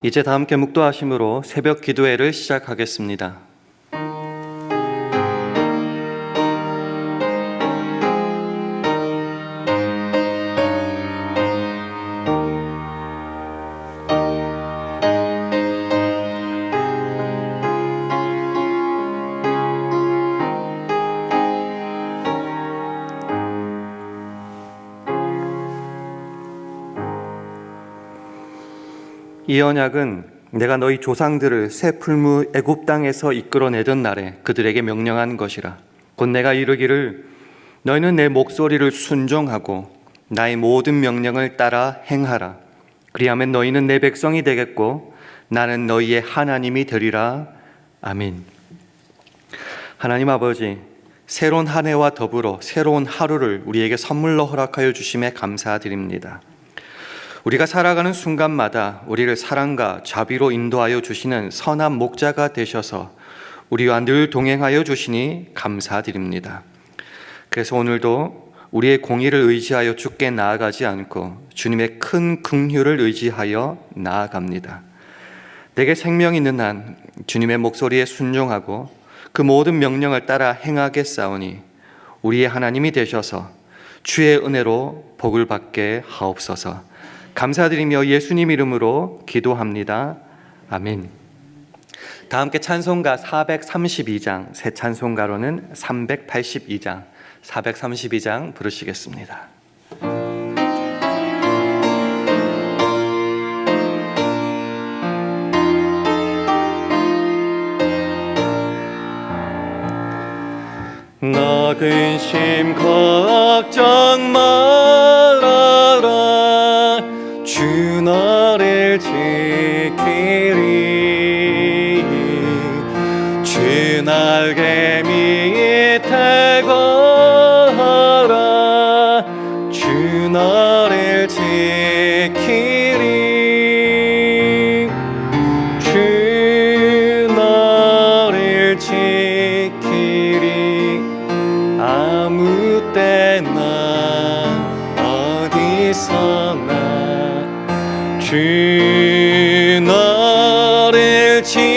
이제 다 함께 묵도하심으로 새벽 기도회를 시작하겠습니다. 이 언약은 내가 너희 조상들을 새 풀무 애굽 땅에서 이끌어내던 날에 그들에게 명령한 것이라. 곧 내가 이르기를 너희는 내 목소리를 순종하고 나의 모든 명령을 따라 행하라. 그리하면 너희는 내 백성이 되겠고 나는 너희의 하나님이 되리라. 아멘. 하나님 아버지, 새로운 한 해와 더불어 새로운 하루를 우리에게 선물로 허락하여 주심에 감사드립니다. 우리가 살아가는 순간마다 우리를 사랑과 자비로 인도하여 주시는 선한 목자가 되셔서 우리와 늘 동행하여 주시니 감사드립니다. 그래서 오늘도 우리의 공의를 의지하여 주께 나아가지 않고 주님의 큰 긍휼을 의지하여 나아갑니다. 내게 생명이 있는 한 주님의 목소리에 순종하고 그 모든 명령을 따라 행하겠사오니 우리의 하나님이 되셔서 주의 은혜로 복을 받게 하옵소서. 감사드리며 예수님 이름으로 기도합니다. 아멘. 다 함께 찬송가 432장, 새 찬송가로는 382장, 432장 부르시겠습니다. 나 근심 걱정 말아라. 주 너를 지키리. 주 날개 밑에 걸어라. 주 너를 지키리. 주 너를 지키리. 아무 때나 어디서나 주 너를 지키리.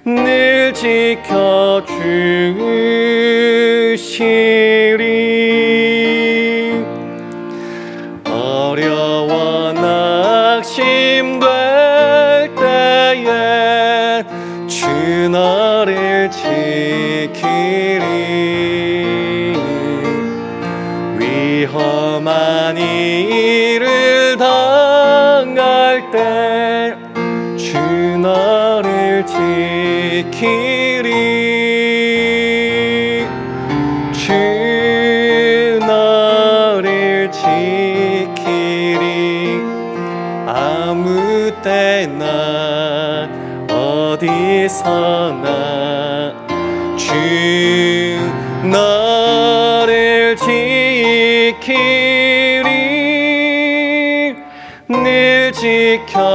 늘 지켜주시리. 어려워 낙심될 때에 주 너를 지키리. 위험한 일을 당할 때 주 너를 지키리. 주 너를 지키리. 아무 때나 어디서나 주 너를 지키리. 늘 지켜주시리.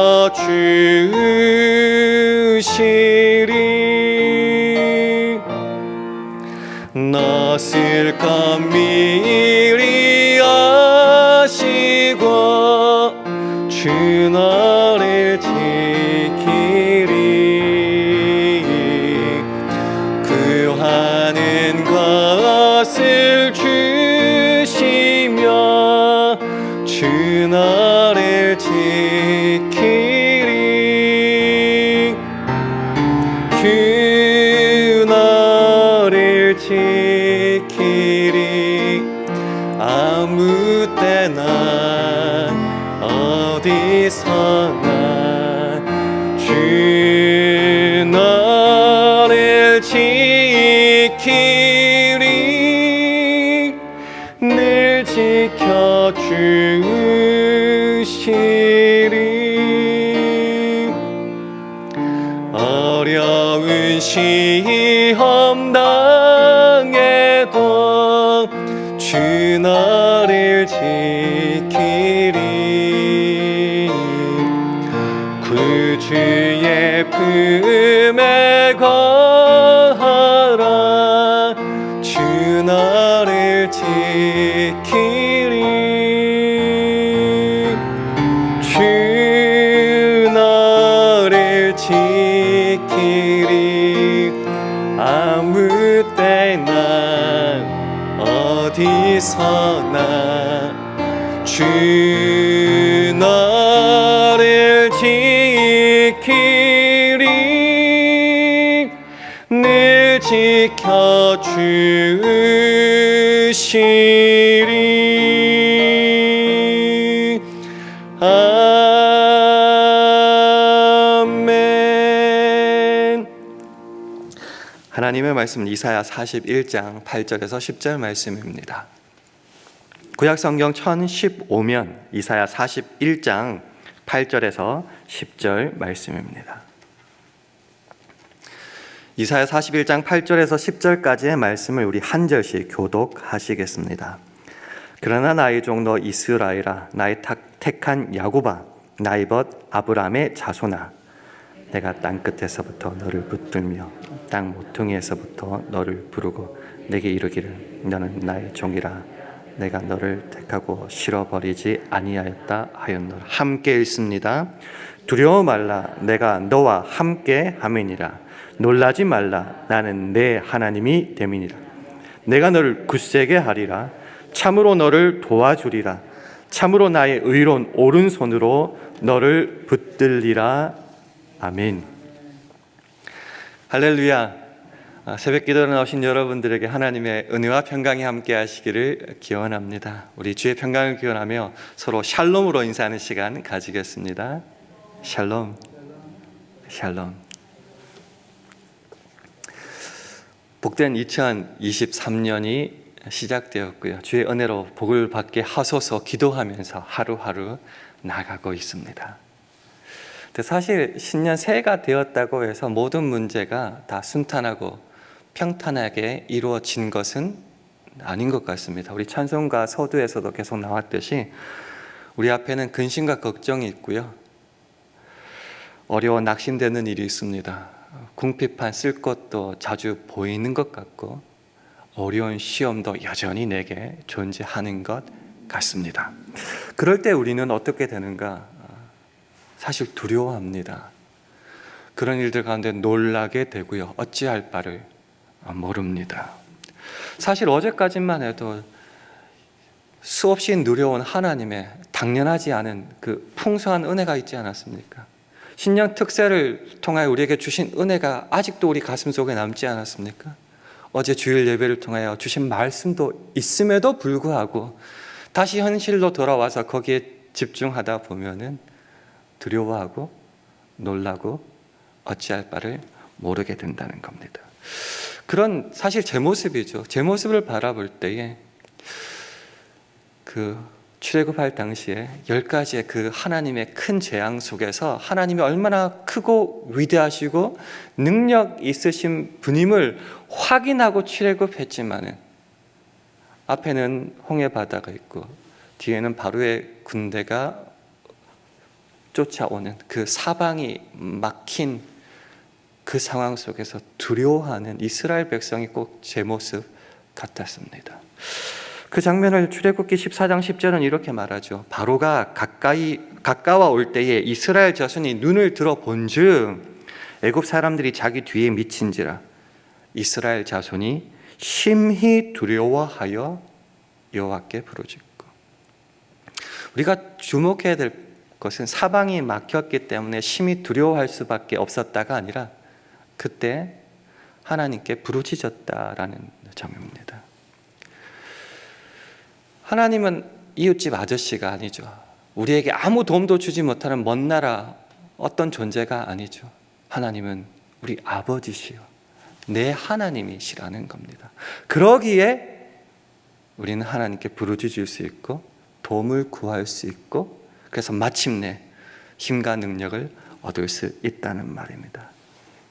너 쓸 것 미리 아시고 주 너를 지키리. 구하는 것을 주시며 주 너를 지키리. 주 너를 지키리. 아무 때나 어디서나 주 너를 지키리. 늘 지켜주시리. 어려운 시험 당해도 주 너를 지키리. 구주의 품에 거하라. 주 너를 지키리. 어디서나 주 너를 지키리 늘 지켜주시리. 아멘. 하나님의 말씀은 이사야 41장 8절에서 10절 말씀입니다. 구약성경 1015면 이사야 41장 8절에서 10절 말씀입니다. 이사야 41장 8절에서 10절까지의 말씀을 우리 한 절씩 교독하시겠습니다. 그러나 나의 종 너 이스라엘아, 나의 택한 야곱아, 나의 벗 아브라함의 자손아, 내가 땅끝에서부터 너를 붙들며 땅 모퉁이에서부터 너를 부르고 내게 이르기를 너는 나의 종이라, 내가 너를 택하고 실어버리지 아니하였다 하였노라. 함께 읽습니다. 두려워 말라, 내가 너와 함께 함이니라. 놀라지 말라, 나는 내 하나님이 됨이니라. 내가 너를 굳세게 하리라. 참으로 너를 도와주리라. 참으로 나의 의로운 오른손으로 너를 붙들리라. 아멘. 할렐루야. 새벽 기도로 나오신 여러분들에게 하나님의 은혜와 평강이 함께 하시기를 기원합니다. 우리 주의 평강을 기원하며 서로 샬롬으로 인사하는 시간 가지겠습니다. 샬롬, 샬롬. 복된 2023년이 시작되었고요. 주의 은혜로 복을 받게 하소서 기도하면서 하루하루 나가고 있습니다. 사실 신년 새해가 되었다고 해서 모든 문제가 다 순탄하고 평탄하게 이루어진 것은 아닌 것 같습니다. 우리 찬송가 서두에서도 계속 나왔듯이 우리 앞에는 근심과 걱정이 있고요. 어려워 낙심되는 일이 있습니다. 궁핍한 쓸 것도 자주 보이는 것 같고 어려운 시험도 여전히 내게 존재하는 것 같습니다. 그럴 때 우리는 어떻게 되는가? 사실 두려워합니다. 그런 일들 가운데 놀라게 되고요. 어찌할 바를 모릅니다. 사실 어제까지만 해도 수없이 누려온 하나님의 당연하지 않은 그 풍성한 은혜가 있지 않았습니까? 신년 특세를 통하여 우리에게 주신 은혜가 아직도 우리 가슴 속에 남지 않았습니까? 어제 주일 예배를 통하여 주신 말씀도 있음에도 불구하고 다시 현실로 돌아와서 거기에 집중하다 보면은 두려워하고 놀라고 어찌할 바를 모르게 된다는 겁니다. 그런 사실 제 모습이죠. 제 모습을 바라볼 때에 그 출애굽할 당시에 10가지의 그 하나님의 큰 재앙 속에서 하나님이 얼마나 크고 위대하시고 능력 있으신 분임을 확인하고 출애굽했지만은 앞에는 홍해 바다가 있고 뒤에는 바로의 군대가 쫓아오는 그 사방이 막힌 그 상황 속에서 두려워하는 이스라엘 백성이 꼭 제 모습 같았습니다. 그 장면을 출애굽기 14장 10절은 이렇게 말하죠. 바로가 가까워 올 때에 이스라엘 자손이 눈을 들어 본즉 애굽 사람들이 자기 뒤에 미친지라. 이스라엘 자손이 심히 두려워하여 여호와께 부르짖고. 우리가 주목해야 될 것은 사방이 막혔기 때문에 심히 두려워할 수밖에 없었다가 아니라 그때 하나님께 부르짖었다라는 점입니다. 하나님은 이웃집 아저씨가 아니죠. 우리에게 아무 도움도 주지 못하는 먼 나라 어떤 존재가 아니죠. 하나님은 우리 아버지시요 내 하나님이시라는 겁니다. 그러기에 우리는 하나님께 부르짖을 수 있고 도움을 구할 수 있고 그래서 마침내 힘과 능력을 얻을 수 있다는 말입니다.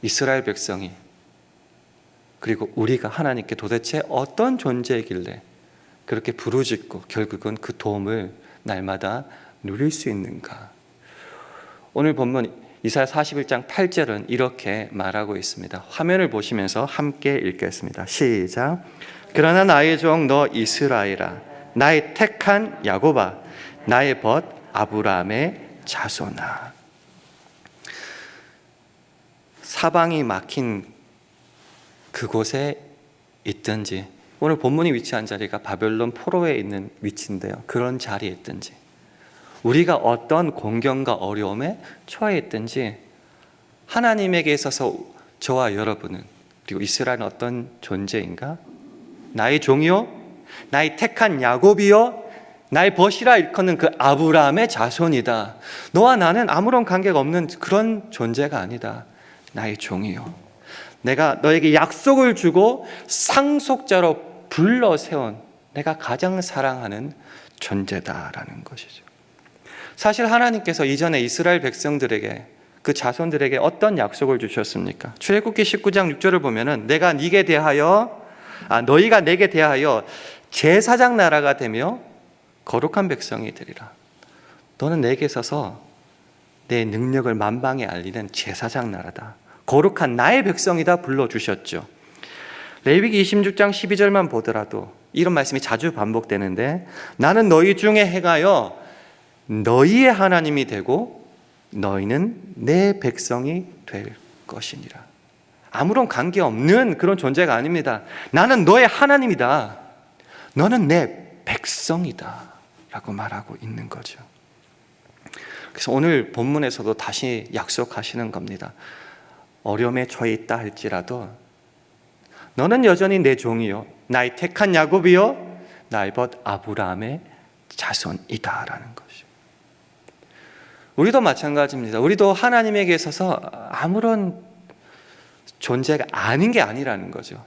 이스라엘 백성이 그리고 우리가 하나님께 도대체 어떤 존재이길래 그렇게 부르짖고 결국은 그 도움을 날마다 누릴 수 있는가? 오늘 본문 이사야 41장 8절은 이렇게 말하고 있습니다. 화면을 보시면서 함께 읽겠습니다. 시작. 그러나 나의 종 너 이스라엘아, 나의 택한 야곱아, 나의 벗 아브라함의 자손아. 사방이 막힌 그곳에 있든지 오늘 본문이 위치한 자리가 바벨론 포로에 있는 위치인데요. 그런 자리에 있든지 우리가 어떤 공경과 어려움에 처해 있든지 하나님에게 있어서 저와 여러분은, 그리고 이스라엘은 어떤 존재인가? 나의 종이요, 나의 택한 야곱이요, 나의 벗이라 일컫는 그 아브라함의 자손이다. 너와 나는 아무런 관계가 없는 그런 존재가 아니다. 나의 종이요, 내가 너에게 약속을 주고 상속자로 불러 세운 내가 가장 사랑하는 존재다라는 것이죠. 사실 하나님께서 이전에 이스라엘 백성들에게, 그 자손들에게 어떤 약속을 주셨습니까? 출애굽기 19장 6절을 보면은 내가 너희가 내게 대하여 제사장 나라가 되며 거룩한 백성이 되리라. 너는 내게 있어서 내 능력을 만방에 알리는 제사장 나라다. 거룩한 나의 백성이다 불러주셨죠. 레위기 26장 12절만 보더라도 이런 말씀이 자주 반복되는데, 나는 너희 중에 행하여 너희의 하나님이 되고 너희는 내 백성이 될 것이니라. 아무런 관계없는 그런 존재가 아닙니다. 나는 너의 하나님이다. 너는 내 백성이다 라고 말하고 있는 거죠. 그래서 오늘 본문에서도 다시 약속하시는 겁니다. 어려움에 처해 있다 할지라도 너는 여전히 내 종이요, 나의 택한 야곱이요, 나의 벗 아브라함의 자손이다 라는 것이죠. 우리도 마찬가지입니다. 우리도 하나님에게 있어서 아무런 존재가 아닌 게 아니라는 거죠.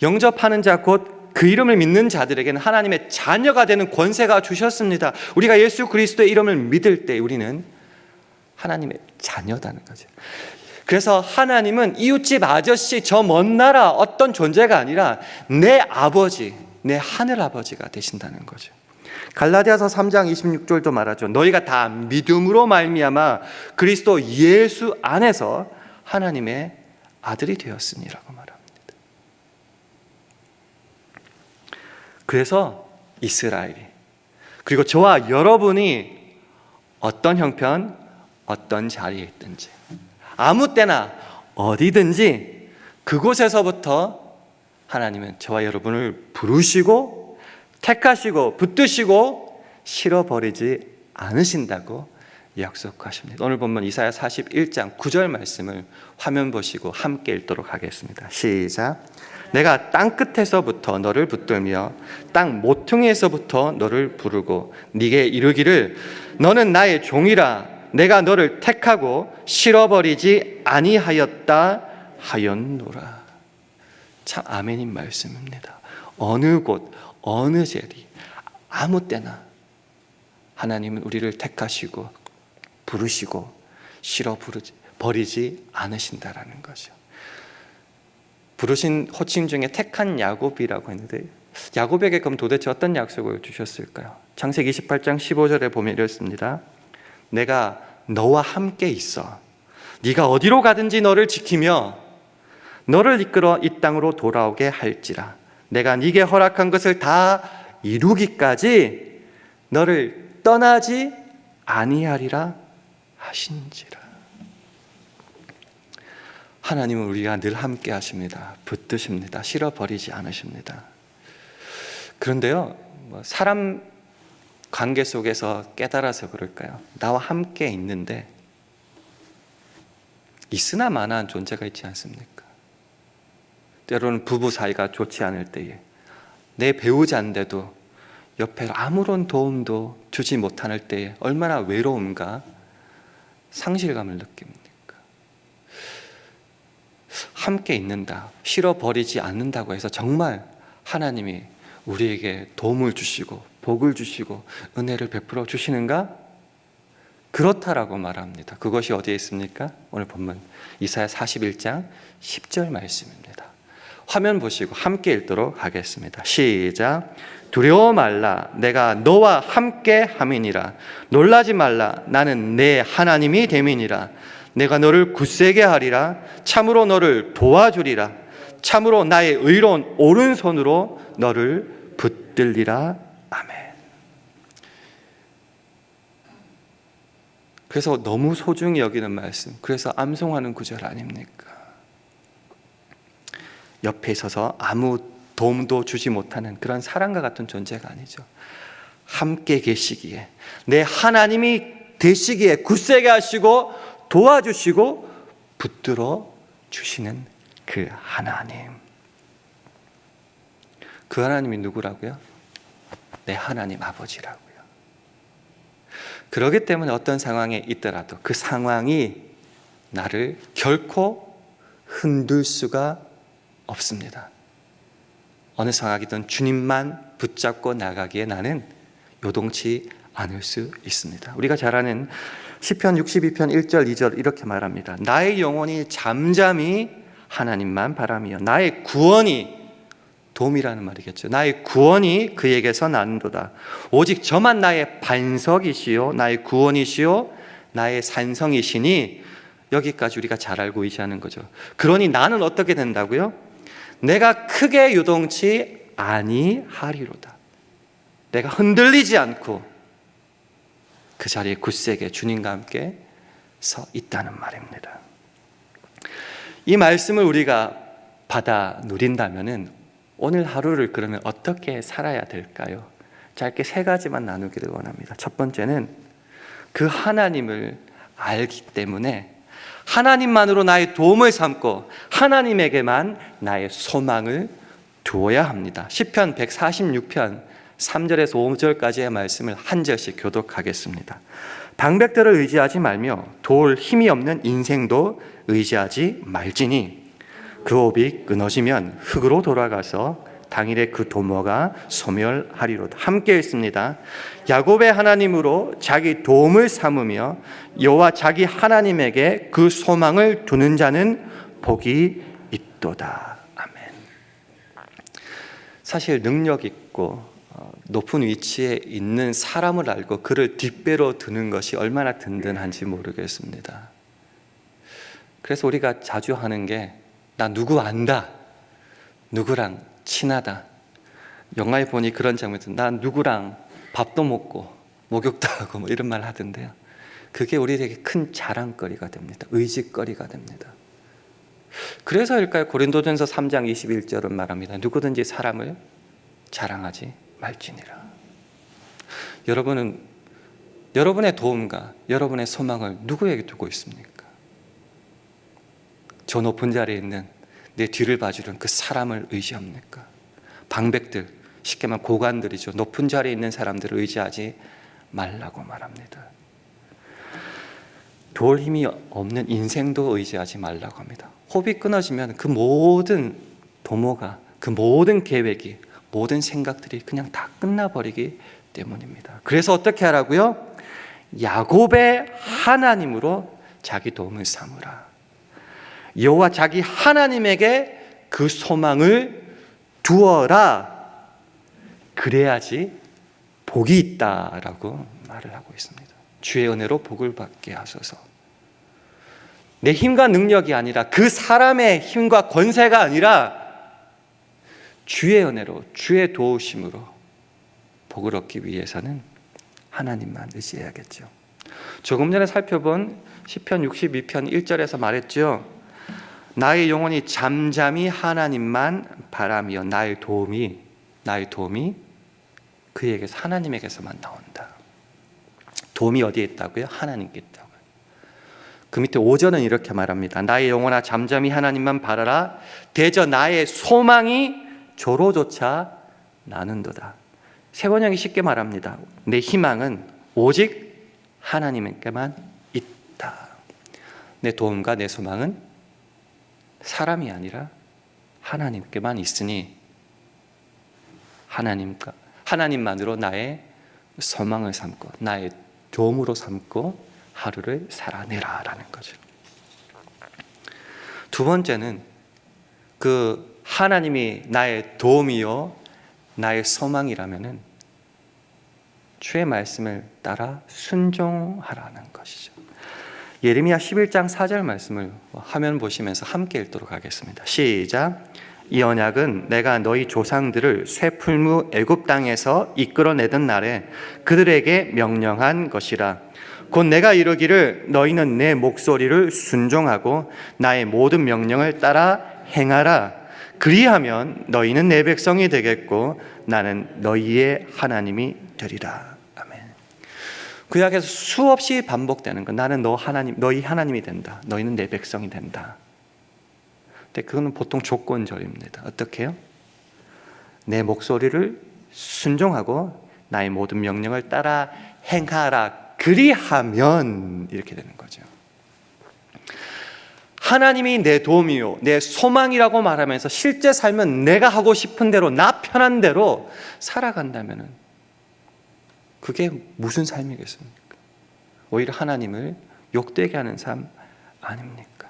영접하는 자 곧 그 이름을 믿는 자들에게는 하나님의 자녀가 되는 권세가 주셨습니다. 우리가 예수 그리스도의 이름을 믿을 때 우리는 하나님의 자녀다는 거죠. 그래서 하나님은 이웃집 아저씨 저 먼 나라 어떤 존재가 아니라 내 아버지, 내 하늘 아버지가 되신다는 거죠. 갈라디아서 3장 26절도 말하죠. 너희가 다 믿음으로 말미암아 그리스도 예수 안에서 하나님의 아들이 되었으니라고 말합니다. 그래서 이스라엘이, 그리고 저와 여러분이 어떤 형편, 어떤 자리에 있든지 아무 때나 어디든지 그곳에서부터 하나님은 저와 여러분을 부르시고 택하시고 붙드시고 실어버리지 않으신다고 약속하십니다. 오늘 본문 이사야 41장 9절 말씀을 화면 보시고 함께 읽도록 하겠습니다. 시작. 내가 땅 끝에서부터 너를 붙들며 땅 모퉁이에서부터 너를 부르고 네게 이르기를 너는 나의 종이라 내가 너를 택하고 실어버리지 아니하였다 하였노라. 참 아멘인 말씀입니다. 어느 곳 어느 자리 아무 때나 하나님은 우리를 택하시고 부르시고 실어버리지 않으신다라는 거죠. 부르신 호칭 중에 택한 야곱이라고 했는데, 야곱에게 그럼 도대체 어떤 약속을 주셨을까요? 창세기 28장 15절에 보면 이렇습니다. 내가 너와 함께 있어 네가 어디로 가든지 너를 지키며 너를 이끌어 이 땅으로 돌아오게 할지라. 내가 네게 허락한 것을 다 이루기까지 너를 떠나지 아니하리라 하신지라. 하나님은 우리가 늘 함께 하십니다. 붙드십니다. 실어버리지 않으십니다. 그런데요, 사람 관계 속에서 깨달아서 그럴까요? 나와 함께 있는데 있으나 마나한 존재가 있지 않습니까? 때로는 부부 사이가 좋지 않을 때에 내 배우자인데도 옆에 아무런 도움도 주지 못할 때에 얼마나 외로움과 상실감을 느낍니까? 함께 있는다, 실어버리지 않는다고 해서 정말 하나님이 우리에게 도움을 주시고 복을 주시고 은혜를 베풀어 주시는가? 그렇다라고 말합니다. 그것이 어디에 있습니까? 오늘 본문 이사야 41장 10절 말씀입니다. 화면 보시고 함께 읽도록 하겠습니다. 시작. 두려워 말라 내가 너와 함께 함이니라. 놀라지 말라 나는 내 하나님이 됨이니라. 내가 너를 굳세게 하리라. 참으로 너를 도와주리라. 참으로 나의 의로운 오른손으로 너를 붙들리라. 아멘. 그래서 너무 소중히 여기는 말씀, 그래서 암송하는 구절 아닙니까? 옆에 있어서 아무 도움도 주지 못하는 그런 사람과 같은 존재가 아니죠. 함께 계시기에, 내 하나님이 되시기에 굳세게 하시고 도와주시고 붙들어 주시는 그 하나님. 그 하나님이 누구라고요? 내 하나님 아버지라고요. 그렇기 때문에 어떤 상황에 있더라도 그 상황이 나를 결코 흔들 수가 없습니다. 어느 상황이든 주님만 붙잡고 나가기에 나는 요동치 않을 수 있습니다. 우리가 잘 아는 시편 62편 1절 2절 이렇게 말합니다. 나의 영혼이 잠잠히 하나님만 바라며 나의 구원이, 도움이라는 말이겠죠, 나의 구원이 그에게서 나는도다. 오직 저만 나의 반석이시요 나의 구원이시요 나의 산성이시니, 여기까지 우리가 잘 알고 의지하는 거죠. 그러니 나는 어떻게 된다고요? 내가 크게 요동치 아니하리로다. 내가 흔들리지 않고 그 자리에 굳세게 주님과 함께 서 있다는 말입니다. 이 말씀을 우리가 받아 누린다면은 오늘 하루를 그러면 어떻게 살아야 될까요? 짧게 세 가지만 나누기를 원합니다. 첫 번째는 그 하나님을 알기 때문에 하나님만으로 나의 도움을 삼고 하나님에게만 나의 소망을 두어야 합니다. 시편 146편 3절에서 5절까지의 말씀을 한 절씩 교독하겠습니다. 방백들을 의지하지 말며 도울 힘이 없는 인생도 의지하지 말지니 그 옵이 끊어지면 흙으로 돌아가서 당일에 그 도모가 소멸하리로다. 함께 읽습니다. 야곱의 하나님으로 자기 도움을 삼으며 여호와 자기 하나님에게 그 소망을 두는 자는 복이 있도다. 아멘. 사실 능력 있고 높은 위치에 있는 사람을 알고 그를 뒷배로 두는 것이 얼마나 든든한지 모르겠습니다. 그래서 우리가 자주 하는 게 나 누구 안다, 누구랑 친하다. 영화에 보니 그런 장면들, 나 누구랑 밥도 먹고 목욕도 하고 뭐 이런 말 하던데요. 그게 우리에게 큰 자랑거리가 됩니다. 의지거리가 됩니다. 그래서일까요? 고린도전서 3장 21절은 말합니다. 누구든지 사람을 자랑하지 말지니라. 여러분은 여러분의 도움과 여러분의 소망을 누구에게 두고 있습니까? 저 높은 자리에 있는 내 뒤를 봐주는 그 사람을 의지합니까? 방백들, 쉽게 말하면 고관들이죠. 높은 자리에 있는 사람들을 의지하지 말라고 말합니다. 도울 힘이 없는 인생도 의지하지 말라고 합니다. 호흡이 끊어지면 그 모든 도모가, 그 모든 계획이, 모든 생각들이 그냥 다 끝나버리기 때문입니다. 그래서 어떻게 하라고요? 야곱의 하나님으로 자기 도움을 삼으라. 여호와 자기 하나님에게 그 소망을 두어라. 그래야지 복이 있다라고 말을 하고 있습니다. 주의 은혜로 복을 받게 하소서. 내 힘과 능력이 아니라 그 사람의 힘과 권세가 아니라 주의 은혜로, 주의 도우심으로 복을 얻기 위해서는 하나님만 의지해야겠죠. 조금 전에 살펴본 시편 62편 1절에서 말했죠. 나의 영혼이 잠잠히 하나님만 바라며 나의 도움이 그에게서, 하나님에게서만 나온다. 도움이 어디에 있다고요? 하나님께 있다고요. 그 밑에 5절은 이렇게 말합니다. 나의 영혼아 잠잠히 하나님만 바라라. 대저 나의 소망이 조로조차 나는도다. 세번역이 쉽게 말합니다. 내 희망은 오직 하나님께만 있다. 내 도움과 내 소망은 사람이 아니라 하나님께만 있으니 하나님만으로 나의 소망을 삼고 나의 도움으로 삼고 하루를 살아내라라는 거죠. 두 번째는 그 하나님이 나의 도움이요 나의 소망이라면은 주의 말씀을 따라 순종하라는 것이죠. 예레미야 11장 4절 말씀을 화면 보시면서 함께 읽도록 하겠습니다. 시작. 이 언약은 내가 너희 조상들을 쇠풀무 애굽 땅에서 이끌어내던 날에 그들에게 명령한 것이라. 곧 내가 이르기를 너희는 내 목소리를 순종하고 나의 모든 명령을 따라 행하라. 그리하면 너희는 내 백성이 되겠고 나는 너희의 하나님이 되리라. 아멘. 구약에서 수없이 반복되는 것. 나는 너희 하나님이 된다. 너희는 내 백성이 된다. 근데 그거는 보통 조건절입니다. 어떻게 해요? 내 목소리를 순종하고 나의 모든 명령을 따라 행하라. 그리하면 이렇게 되는 거죠. 하나님이 내 도움이요 내 소망이라고 말하면서 실제 삶은 내가 하고 싶은 대로 나 편한 대로 살아간다면 그게 무슨 삶이겠습니까? 오히려 하나님을 욕되게 하는 삶 아닙니까?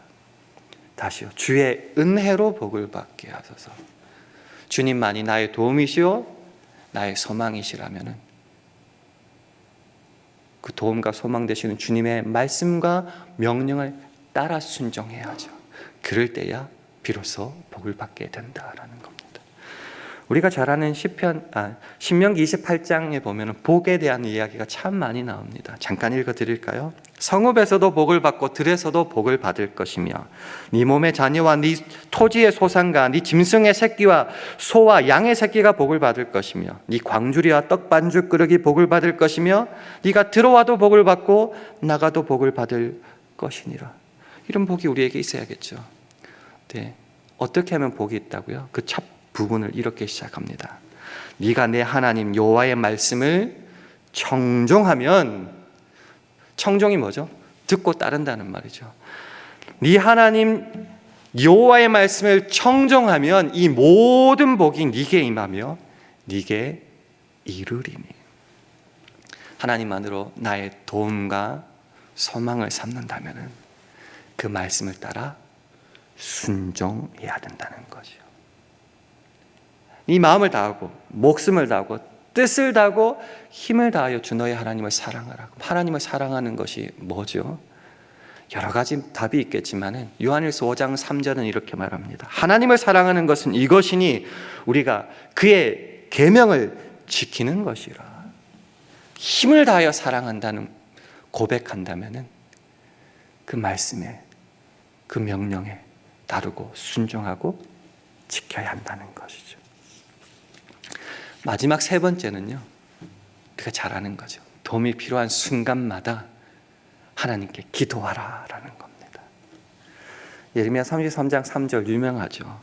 다시요. 주의 은혜로 복을 받게 하소서. 주님만이 나의 도움이시오 나의 소망이시라면 그 도움과 소망 되시는 주님의 말씀과 명령을 따라 순종해야죠. 그럴 때야 비로소 복을 받게 된다라는 겁니다. 우리가 잘 아는 신명기 28장에 보면 복에 대한 이야기가 참 많이 나옵니다. 잠깐 읽어드릴까요? 성읍에서도 복을 받고 들에서도 복을 받을 것이며 네 몸의 자녀와 네 토지의 소산과 네 짐승의 새끼와 소와 양의 새끼가 복을 받을 것이며 네 광주리와 떡반죽 그릇이 복을 받을 것이며 네가 들어와도 복을 받고 나가도 복을 받을 것이니라. 이런 복이 우리에게 있어야겠죠. 네. 어떻게 하면 복이 있다고요? 그 첫 부분을 이렇게 시작합니다. 네가 내 하나님 여호와의 말씀을 청종하면, 청종이 뭐죠? 듣고 따른다는 말이죠. 네 하나님 여호와의 말씀을 청종하면 이 모든 복이 네게 임하며 네게 이르리니. 하나님만으로 나의 도움과 소망을 삼는다면 그 말씀을 따라 순종해야 된다는 거죠. 네 마음을 다하고 목숨을 다하고 뜻을 다하고 힘을 다하여 주 너의 하나님을 사랑하라. 하나님을 사랑하는 것이 뭐죠? 여러 가지 답이 있겠지만 요한일서 5장 3절은 이렇게 말합니다. 하나님을 사랑하는 것은 이것이니 우리가 그의 계명을 지키는 것이라. 힘을 다하여 사랑한다는 고백한다면 그 말씀에 그 명령에 따르고 순종하고 지켜야 한다는 것이죠. 마지막 세 번째는요, 우리가 잘 아는 거죠. 도움이 필요한 순간마다 하나님께 기도하라라는 겁니다. 예레미야 33장 3절 유명하죠.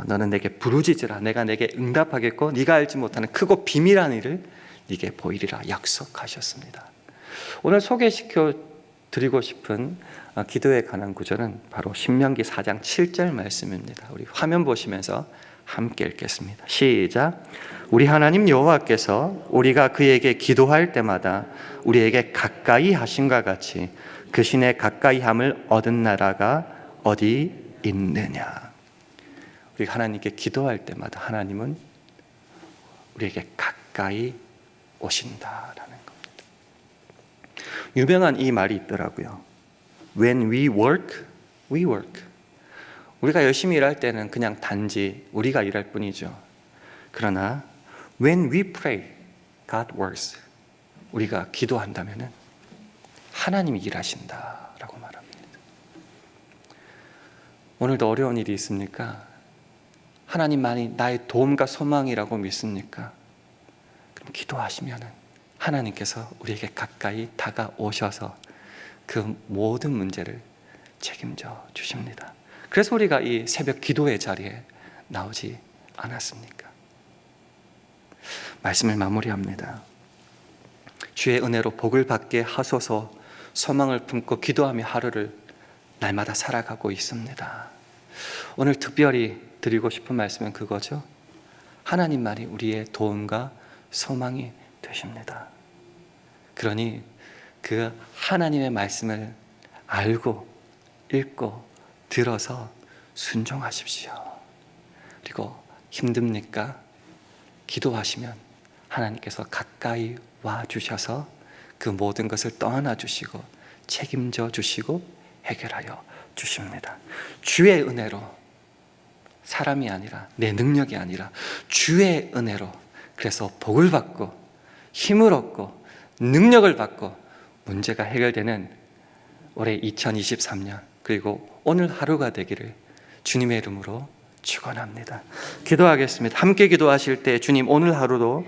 너는 내게 부르짖으라. 내가 내게 응답하겠고 네가 알지 못하는 크고 비밀한 일을 네게 보이리라 약속하셨습니다. 오늘 소개시켜 드리고 싶은 기도에 관한 구절은 바로 신명기 4장 7절 말씀입니다. 우리 화면 보시면서 함께 읽겠습니다. 시작. 우리 하나님 여호와께서 우리가 그에게 기도할 때마다 우리에게 가까이 하심과 같이 그 신의 가까이 함을 얻은 나라가 어디 있느냐. 우리가 하나님께 기도할 때마다 하나님은 우리에게 가까이 오신다라는 겁니다. 유명한 이 말이 있더라고요. When we work, we work. 우리가 열심히 일할 때는 그냥 단지 우리가 일할 뿐이죠. 그러나 when we pray, God works. 우리가 기도한다면 하나님이 일하신다라고 말합니다. 오늘도 어려운 일이 있습니까? 하나님만이 나의 도움과 소망이라고 믿습니까? 그럼 기도하시면 하나님께서 우리에게 가까이 다가오셔서 그 모든 문제를 책임져 주십니다. 그래서 우리가 이 새벽 기도의 자리에 나오지 않았습니까? 말씀을 마무리합니다. 주의 은혜로 복을 받게 하소서 소망을 품고 기도하며 하루를 날마다 살아가고 있습니다. 오늘 특별히 드리고 싶은 말씀은 그거죠. 하나님만이 우리의 도움과 소망이 되십니다. 그러니 그 하나님의 말씀을 알고 읽고 들어서 순종하십시오. 그리고 힘듭니까? 기도하시면 하나님께서 가까이 와 주셔서 그 모든 것을 떠안아 주시고 책임져 주시고 해결하여 주십니다. 주의 은혜로, 사람이 아니라 내 능력이 아니라 주의 은혜로, 그래서 복을 받고 힘을 얻고 능력을 받고 문제가 해결되는 올해 2023년 그리고 오늘 하루가 되기를 주님의 이름으로 축원합니다. 기도하겠습니다. 함께 기도하실 때 주님 오늘 하루도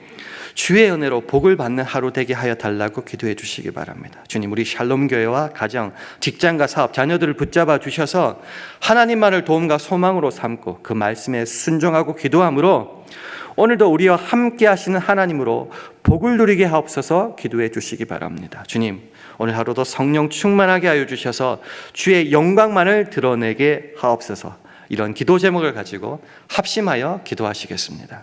주의 은혜로 복을 받는 하루 되게 하여 달라고 기도해 주시기 바랍니다. 주님, 우리 샬롬 교회와 가정, 직장과 사업, 자녀들을 붙잡아 주셔서 하나님만을 도움과 소망으로 삼고 그 말씀에 순종하고 기도함으로 오늘도 우리와 함께 하시는 하나님으로 복을 누리게 하옵소서 기도해 주시기 바랍니다. 주님, 오늘 하루도 성령 충만하게 하여 주셔서 주의 영광만을 드러내게 하옵소서. 이런 기도 제목을 가지고 합심하여 기도하시겠습니다.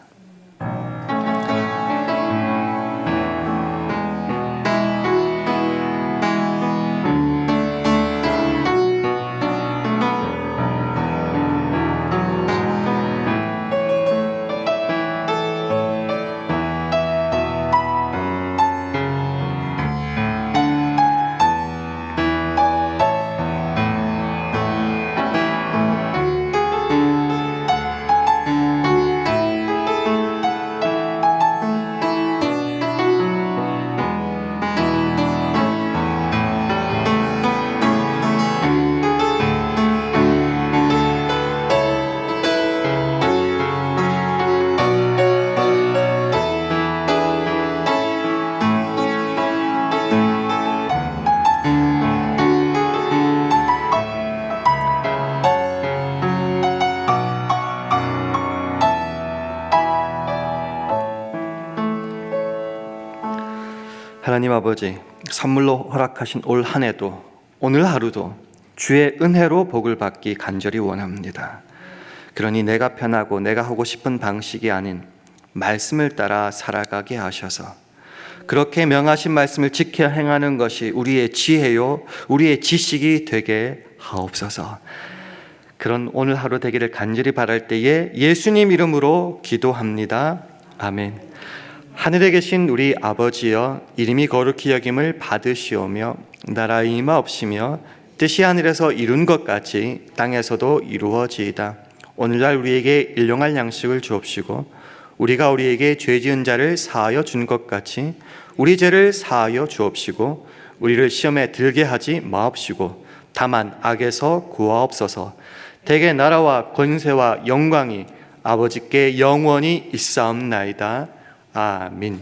하나님 아버지, 선물로 허락하신 올 한 해도 오늘 하루도 주의 은혜로 복을 받기 간절히 원합니다. 그러니 내가 편하고 내가 하고 싶은 방식이 아닌 말씀을 따라 살아가게 하셔서 그렇게 명하신 말씀을 지켜 행하는 것이 우리의 지혜요 우리의 지식이 되게 하옵소서. 그런 오늘 하루 되기를 간절히 바랄 때에 예수님 이름으로 기도합니다. 아멘. 하늘에 계신 우리 아버지여, 이름이 거룩히 여김을 받으시오며 나라의 임하옵시며 뜻이 하늘에서 이룬 것 같이 땅에서도 이루어지이다. 오늘날 우리에게 일용할 양식을 주옵시고 우리가 우리에게 죄 지은 자를 사하여 준 것 같이 우리 죄를 사하여 주옵시고 우리를 시험에 들게 하지 마옵시고 다만 악에서 구하옵소서. 대개 나라와 권세와 영광이 아버지께 영원히 있사옵나이다. 아멘.